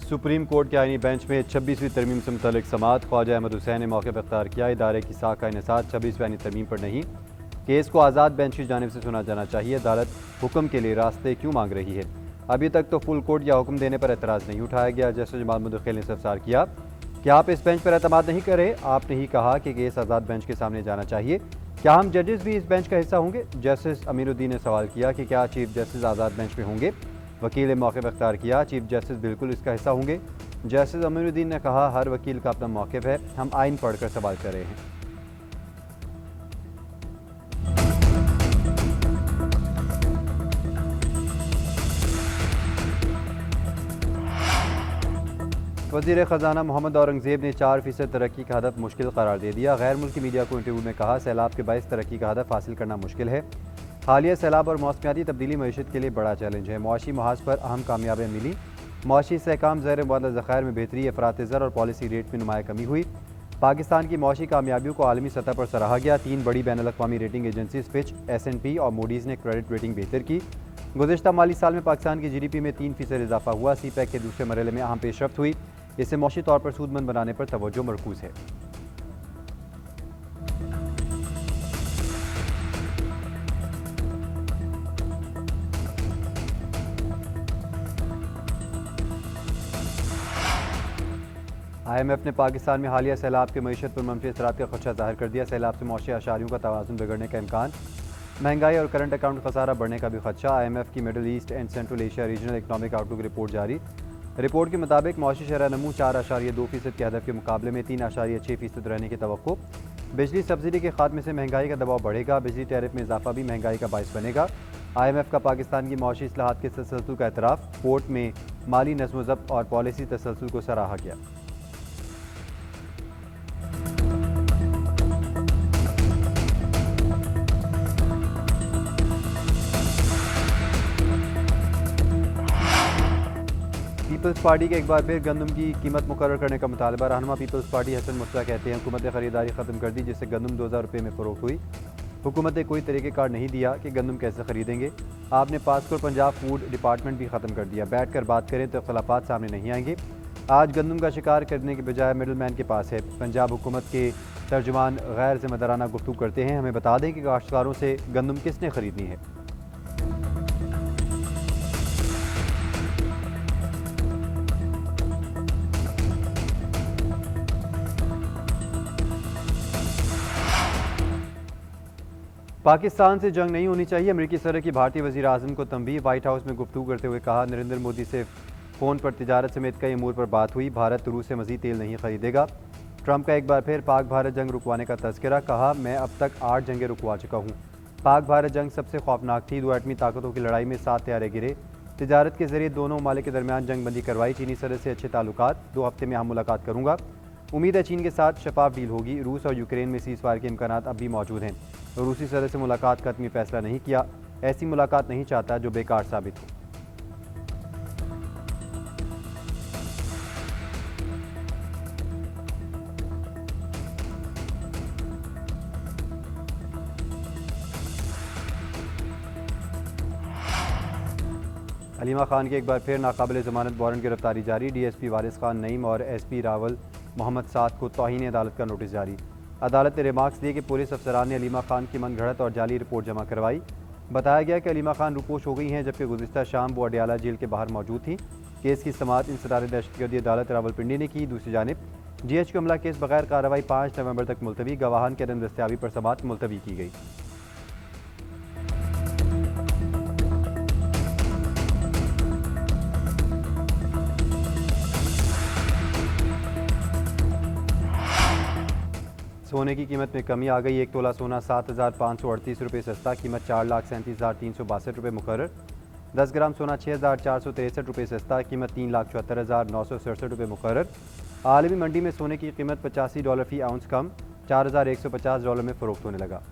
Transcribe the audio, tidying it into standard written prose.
Supreme court के आईनी bench में 26वीं तरमीम से मुतल्लिक समाअत। ख्वाजा अहमद हुसैन ने मौके पर इख्तियार किया, इदारे की साख का इन्हिसार 26वीं आईनी तरमीम पर नहीं, केस को आज़ाद बेंच की जानिब से सुना जाना चाहिए। अदालत हुक्म के लिए रास्ते क्यों मांग रही है? अभी तक तो फुल कोर्ट या हुक्म देने पर एतराज़ नहीं उठाया गया। जस्टिस जमाल मुदखिल ने इस्तफसार किया कि आप इस बेंच पर एतमाद नहीं करें। आपने ही कहा कि केस आज़ाद बेंच के सामने जाना चाहिए, क्या हम जजेस भी इस बेंच का हिस्सा होंगे? जस्टिस अमीरुद्दीन ने सवाल किया कि क्या चीफ जस्टिस आज़ाद बेंच में होंगे? वकील ने मौके पर इख्तियार किया, चीफ जस्टिस बिल्कुल इसका हिस्सा होंगे। जस्टिस अमीरुद्दीन ने कहा, हर वकील का अपना मौक़िफ़ है, हम आइन पढ़कर सवाल कर रहे हैं। वज़ीर ख़जाना मोहम्मद औरंगज़ेब ने 4% तरक्की का हदफ मुश्किल करार दे दिया। गैर मुल्की मीडिया को इंटरव्यू में कहा, सैलाब के बायस तरक्की का हदफ हासिल करना मुश्किल है। हालिया सैलाब और मौसमियाती तब्दीली मईशत के लिए बड़ा चैलेंज है। मुआशी महाज पर अहम कामयाबियाँ मिली। मुआशी इस्तेहकाम, ज़ैर मुआवजा ज़खायर में बेहतरी, अफरात ज़र और पॉलिसी रेट में नुमाया कमी हुई। पाकिस्तान की मुआशी कामयाबियों को आलमी सतह पर सराहा गया। 3 बड़ी बैनुल-अक़वामी रेटिंग एजेंसी फिच, S&P और मूडीज़ ने क्रेडिट रेटिंग बेहतर की। गुज़िश्ता माली साल में पाकिस्तान की GDP में 3% इजाफा हुआ। CPEC के दूसरे मरहले में अहम पेशरफ्त हुई। इससे मौशी तौर पर सूदमंद बनाने पर तवज्जो मरकूज़ है। IMF ने पाकिस्तान में हालिया सैलाब के मईशत पर मनफी असरात का खदशा जाहिर कर दिया। सैलाब से मौशी आशारियों का तवाज़ुन बिगड़ने का इम्कान, महंगाई और करंट अकाउंट खसारा बढ़ने का भी खदशा। IMF की middle east and central Asia regional economic outlook report जारी। रिपोर्ट के मुताबिक मौशी शरह नमू 4.2% के हदफ के मुकाबले में 3.6% रहने की तवक्को। बिजली सब्सिडी के खात्मे से महंगाई का दबाव बढ़ेगा। बिजली टैरिफ में इजाफा भी महंगाई का बायस बनेगा। IMF का पाकिस्तान की मौशी इस्लाहात के तसलसल का एतराफ़। कोर्ट में माली नज़्म ज़ब्त और पॉलिसी तसलसल को सराहा गया। पीपल्स पार्टी के एक बार फिर गंदम की कीमत मुकर्रर करने का मुतालबा। रहनुमा पीपल्स पार्टी हसन मुश्ताक कहते हैं, हुकूमत ने खरीदारी ख़त्म कर दी जिससे गंदम 2000 रुपये में फ़रोख्त हुई। हुकूमत ने कोई तरीक़ेकार नहीं दिया कि गंदम कैसे ख़रीदेंगे। आपने पासकोर पंजाब फूड डिपार्टमेंट भी ख़त्म कर दिया। बैठ कर बात करें तो इख्तलाफात सामने नहीं आएंगे। आज गंदम का शिकार करने के बजाय मिडल मैन के पास है। पंजाब हुकूमत के तर्जुमान गैर ज़िम्मेदाराना गुफ्तगू करते हैं। हमें बता दें कि काश्तकारों से गंदम किसने ख़रीदनी है। पाकिस्तान से जंग नहीं होनी चाहिए, अमरीकी सदर की भारतीय वज़ीर आज़म को तंबीह। व्हाइट हाउस में गुफ्तगू करते हुए कहा, नरेंद्र मोदी से फ़ोन पर तिजारत समेत कई अमूर पर बात हुई। भारत रूस से मज़ीद तेल नहीं खरीदेगा। ट्रंप का एक बार फिर पाक भारत जंग रुकवाने का तज़किरा। कहा, मैं अब तक 8 जंगें रुकवा चुका हूँ। पाक भारत जंग सबसे खौफनाक थी। 2 एटमी ताकतों की लड़ाई में 7 तैयारे गिरे। तिजारत के जरिए दोनों ममालिक के दरमियान जंग बंदी करवाई। चीनी सदर से अच्छे ताल्लुकात। 2 हफ्ते में हम मुलाकात करूँगा। उम्मीद है चीन के साथ शफाफ डील होगी। रूस और यूक्रेन में सीज़फायर के इम्कानात अब भी मौजूद हैं। रूसी सदर से मुलाकात का हतमी फैसला नहीं किया। ऐसी मुलाकात नहीं चाहता जो बेकार साबित हो। अलीमा खान के एक बार फिर नाकाबिल ज़मानत वारंट गिरफ्तारी जारी। DSP वारिस खान नईम और SP रावल मोहम्मद साद को तौहीन अदालत का नोटिस जारी। अदालत ने रिमार्क्स दिए कि पुलिस अफसरान ने अलीमा खान की मन घड़त और जाली रिपोर्ट जमा करवाई। बताया गया कि अलीमा खान रुपोश हो गई हैं, जबकि गुज़िश्ता शाम वो अडयाला जेल के बाहर मौजूद थी। केस की समाअत इंसदार दहशतगर्दी अदालत रावलपिंडी ने की। दूसरी जानिब GH को हमला केस बगैर कार्रवाई 5 नवंबर तक मुलतवी। गवाहान के अदम दस्तियाबी पर समाअत मुलतवी की गई। सोने की कीमत में कमी आ गई। 1 तोला सोना 7,538 रुपये सस्ता, कीमत 4,37,362 रुपये मुकर्रर। 10 ग्राम सोना 6,463 रुपये सस्ता, कीमत 3,74,967 रुपये मुकर्रर। आलमी मंडी में सोने की कीमत $85 फ़ी आउंस कम, $4,150 में फ़रोख्त होने लगा।